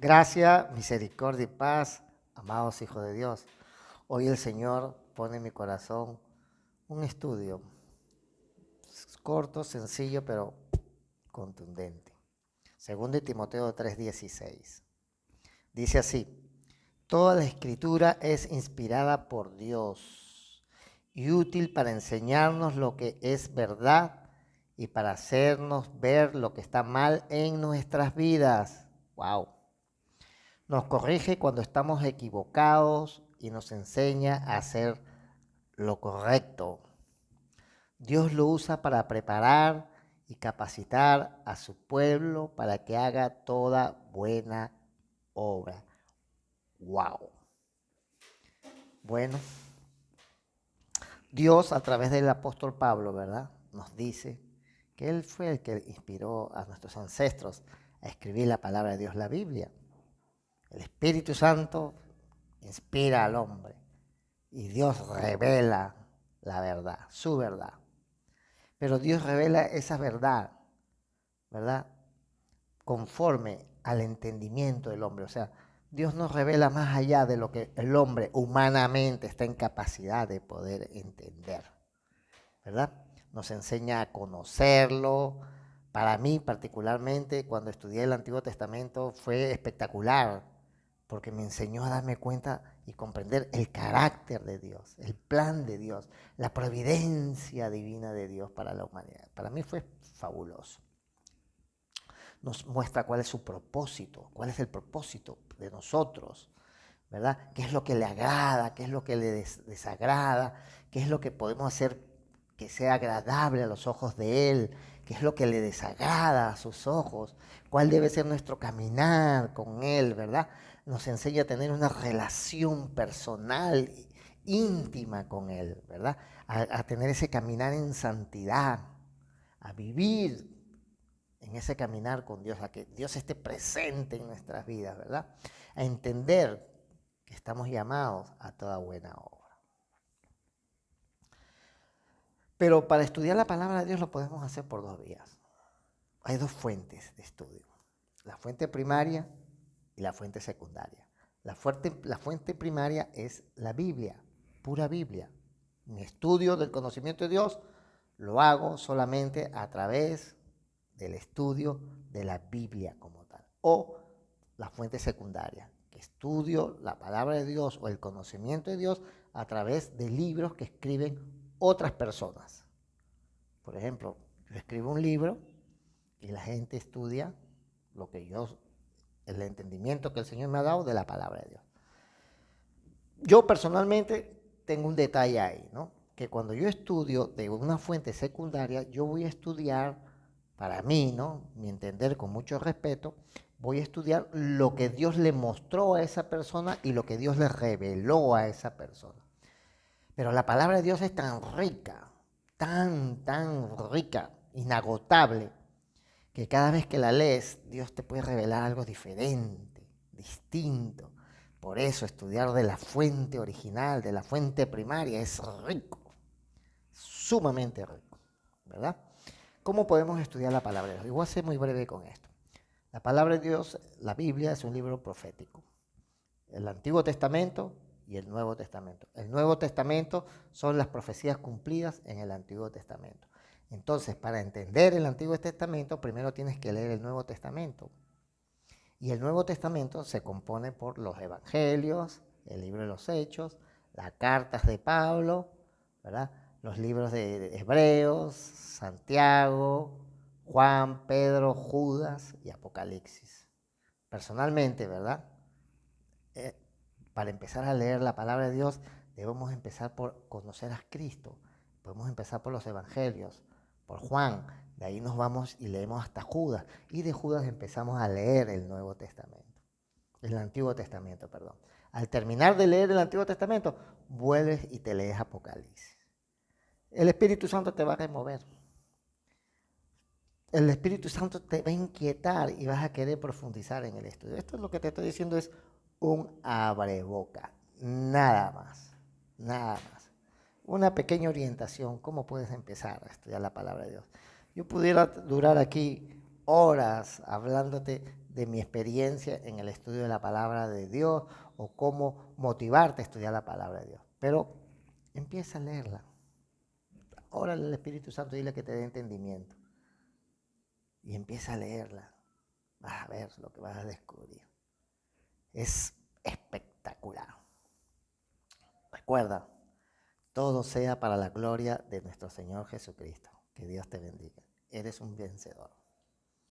Gracia, misericordia y paz, amados hijos de Dios. Hoy el Señor pone en mi corazón un estudio corto, sencillo, pero contundente. Segundo de Timoteo 3:16. Dice así: toda la escritura es inspirada por Dios y útil para enseñarnos lo que es verdad y para hacernos ver lo que está mal en nuestras vidas. Wow. Nos corrige cuando estamos equivocados y nos enseña a hacer lo correcto. Dios lo usa para preparar y capacitar a su pueblo para que haga toda buena obra. ¡Wow! Bueno, Dios a través del apóstol Pablo, ¿verdad? Nos dice que Él fue el que inspiró a nuestros ancestros a escribir la palabra de Dios, la Biblia. El Espíritu Santo inspira al hombre y Dios revela la verdad, su verdad. Pero Dios revela esa verdad, ¿verdad? Conforme al entendimiento del hombre. O sea, Dios nos revela más allá de lo que el hombre humanamente está en capacidad de poder entender, ¿verdad? Nos enseña a conocerlo. Para mí particularmente, cuando estudié el Antiguo Testamento, fue espectacular, porque me enseñó a darme cuenta y comprender el carácter de Dios, el plan de Dios, la providencia divina de Dios para la humanidad. Para mí fue fabuloso. Nos muestra cuál es su propósito, cuál es el propósito de nosotros, ¿verdad? ¿Qué es lo que le agrada? ¿Qué es lo que le desagrada? ¿Qué es lo que podemos hacer que sea agradable a los ojos de Él? ¿Qué es lo que le desagrada a sus ojos? ¿Cuál debe ser nuestro caminar con Él, verdad? Nos enseña a tener una relación personal, íntima con Él, ¿verdad? A tener ese caminar en santidad, a vivir en ese caminar con Dios, a que Dios esté presente en nuestras vidas, ¿verdad? A entender que estamos llamados a toda buena obra. Pero para estudiar la palabra de Dios lo podemos hacer por dos vías. Hay dos fuentes de estudio, la fuente primaria y la fuente secundaria. La fuente primaria es la Biblia, pura Biblia. Mi estudio del conocimiento de Dios lo hago solamente a través del estudio de la Biblia como tal. O la fuente secundaria, que estudio la palabra de Dios o el conocimiento de Dios a través de libros que escriben otras personas. Por ejemplo, yo escribo un libro y la gente estudia lo que yo, el entendimiento que el Señor me ha dado de la palabra de Dios. Yo personalmente tengo un detalle ahí, ¿no? Que cuando yo estudio de una fuente secundaria, yo voy a estudiar, para mí, ¿no? Mi entender con mucho respeto, voy a estudiar lo que Dios le mostró a esa persona y lo que Dios le reveló a esa persona. Pero la palabra de Dios es tan rica, tan rica, inagotable, que cada vez que la lees, Dios te puede revelar algo diferente, distinto. Por eso estudiar de la fuente original, de la fuente primaria, es rico, sumamente rico, ¿verdad? ¿Cómo podemos estudiar la palabra de Dios? Yo voy a ser muy breve con esto. La palabra de Dios, la Biblia, es un libro profético. El Antiguo Testamento y el Nuevo Testamento. El Nuevo Testamento son las profecías cumplidas en el Antiguo Testamento. Entonces, para entender el Antiguo Testamento, primero tienes que leer el Nuevo Testamento. Y el Nuevo Testamento se compone por los Evangelios, el libro de los Hechos, las cartas de Pablo, ¿verdad? Los libros de Hebreos, Santiago, Juan, Pedro, Judas y Apocalipsis. Personalmente, ¿verdad? Eh, para empezar a leer la palabra de Dios, debemos empezar por conocer a Cristo. Podemos empezar por los Evangelios, por Juan. De ahí nos vamos y leemos hasta Judas. Y de Judas empezamos a leer el Nuevo Testamento. El Antiguo Testamento, perdón. Al terminar de leer el Antiguo Testamento, vuelves y te lees Apocalipsis. El Espíritu Santo te va a remover. El Espíritu Santo te va a inquietar y vas a querer profundizar en el estudio. Esto es lo que te estoy diciendo, es un abreboca, nada más, nada más. Una pequeña orientación, cómo puedes empezar a estudiar la palabra de Dios. Yo pudiera durar aquí horas hablándote de mi experiencia en el estudio de la palabra de Dios o cómo motivarte a estudiar la palabra de Dios. Pero empieza a leerla. Órale al Espíritu Santo, dile que te dé entendimiento. Y empieza a leerla. Vas a ver lo que vas a descubrir. Es espectacular. Recuerda, todo sea para la gloria de nuestro Señor Jesucristo. Que Dios te bendiga. Eres un vencedor.